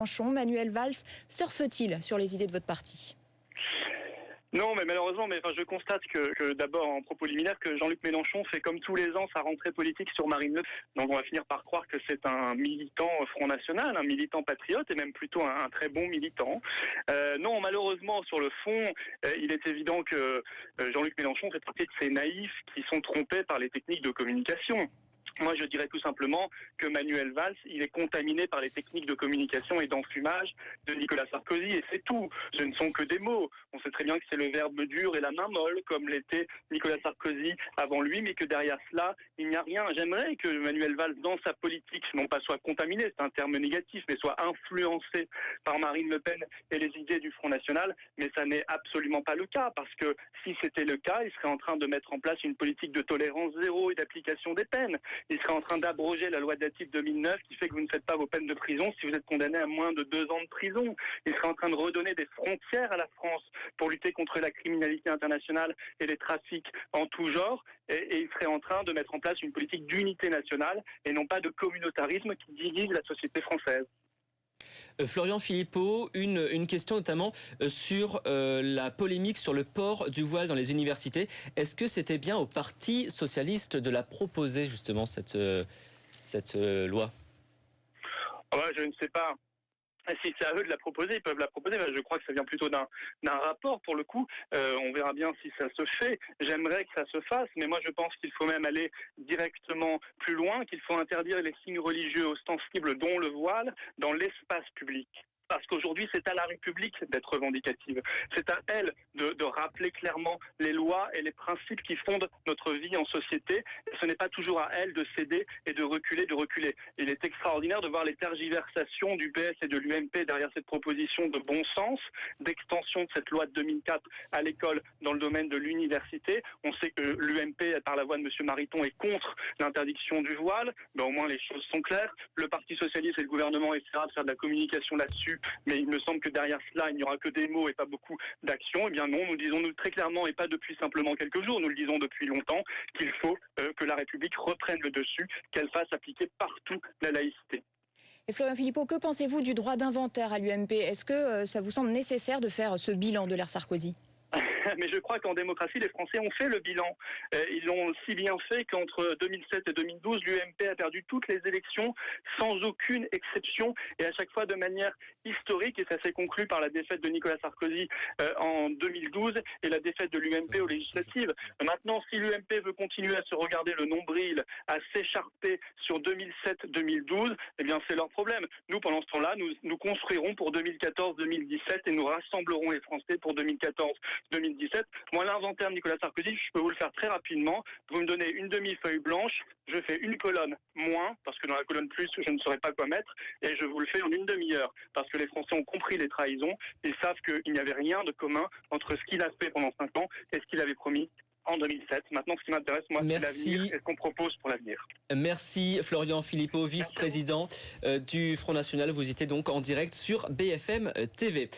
Mélenchon, Manuel Valls surfe-t-il sur les idées de votre parti ? Non, mais malheureusement, je constate que d'abord, en propos liminaire, que Jean-Luc Mélenchon fait comme tous les ans sa rentrée politique sur Marine Le Pen. Donc on va finir par croire que c'est un militant Front National, un militant patriote et même plutôt un très bon militant. Non, malheureusement, sur le fond, il est évident que Jean-Luc Mélenchon fait partie de ces naïfs qui sont trompés par les techniques de communication. Moi, je dirais tout simplement que Manuel Valls, il est contaminé par les techniques de communication et d'enfumage de Nicolas Sarkozy, et c'est tout. Ce ne sont que des mots. On sait très bien que c'est le verbe dur et la main molle, comme l'était Nicolas Sarkozy avant lui, mais que derrière cela, il n'y a rien. J'aimerais que Manuel Valls, dans sa politique, non pas soit contaminé, c'est un terme négatif, mais soit influencé par Marine Le Pen et les idées du Front National, mais ça n'est absolument pas le cas, parce que si c'était le cas, il serait en train de mettre en place une politique de tolérance zéro et d'application des peines. Il serait en train d'abroger la loi Datif 2009 qui fait que vous ne faites pas vos peines de prison si vous êtes condamné à moins de 2 ans de prison. Il serait en train de redonner des frontières à la France pour lutter contre la criminalité internationale et les trafics en tout genre. Et il serait en train de mettre en place une politique d'unité nationale et non pas de communautarisme qui divise la société française. Florian Philippot, une question notamment sur la polémique sur le port du voile dans les universités. Est-ce que c'était bien au Parti socialiste de la proposer justement cette loi ? Je ne sais pas. Si c'est à eux de la proposer, ils peuvent la proposer. Je crois que ça vient plutôt d'un rapport pour le coup. On verra bien si ça se fait. J'aimerais que ça se fasse, mais moi je pense qu'il faut même aller directement plus loin, qu'il faut interdire les signes religieux ostensibles, dont le voile, dans l'espace public. Parce qu'aujourd'hui, c'est à la République d'être revendicative. C'est à elle de rappeler clairement les lois et les principes qui fondent notre vie en société. Et ce n'est pas toujours à elle de céder et de reculer. Il est extraordinaire de voir les tergiversations du PS et de l'UMP derrière cette proposition de bon sens, d'extension de cette loi de 2004 à l'école dans le domaine de l'université. On sait que l'UMP, par la voix de M. Mariton, est contre l'interdiction du voile. Au moins, les choses sont claires. Le Parti socialiste et le gouvernement essaiera de faire de la communication là-dessus. Mais il me semble que derrière cela, il n'y aura que des mots et pas beaucoup d'actions. Eh bien non, nous disons très clairement, et pas depuis simplement quelques jours, nous le disons depuis longtemps, qu'il faut que la République reprenne le dessus, qu'elle fasse appliquer partout la laïcité. Et Florian Philippot, que pensez-vous du droit d'inventaire à l'UMP ? Est-ce que ça vous semble nécessaire de faire ce bilan de l'ère Sarkozy ? Mais je crois qu'en démocratie, les Français ont fait le bilan. Ils l'ont si bien fait qu'entre 2007 et 2012, l'UMP a perdu toutes les élections sans aucune exception et à chaque fois de manière historique. Et ça s'est conclu par la défaite de Nicolas Sarkozy en 2012 et la défaite de l'UMP aux législatives. Maintenant, si l'UMP veut continuer à se regarder le nombril, à s'écharper sur 2007-2012, eh bien c'est leur problème. Nous, pendant ce temps-là, nous construirons pour 2014-2017 et nous rassemblerons les Français pour 2014-2017. Moi, l'inventaire de Nicolas Sarkozy, je peux vous le faire très rapidement. Vous me donnez une demi-feuille blanche, je fais une colonne moins, parce que dans la colonne plus, je ne saurais pas quoi mettre, et je vous le fais en une demi-heure, parce que les Français ont compris les trahisons et savent qu'il n'y avait rien de commun entre ce qu'il a fait pendant 5 ans et ce qu'il avait promis en 2007. Maintenant, ce qui m'intéresse, moi, c'est l'avenir et ce qu'on propose pour l'avenir. Merci Florian Philippot, vice-président du Front National. Vous étiez donc en direct sur BFM TV.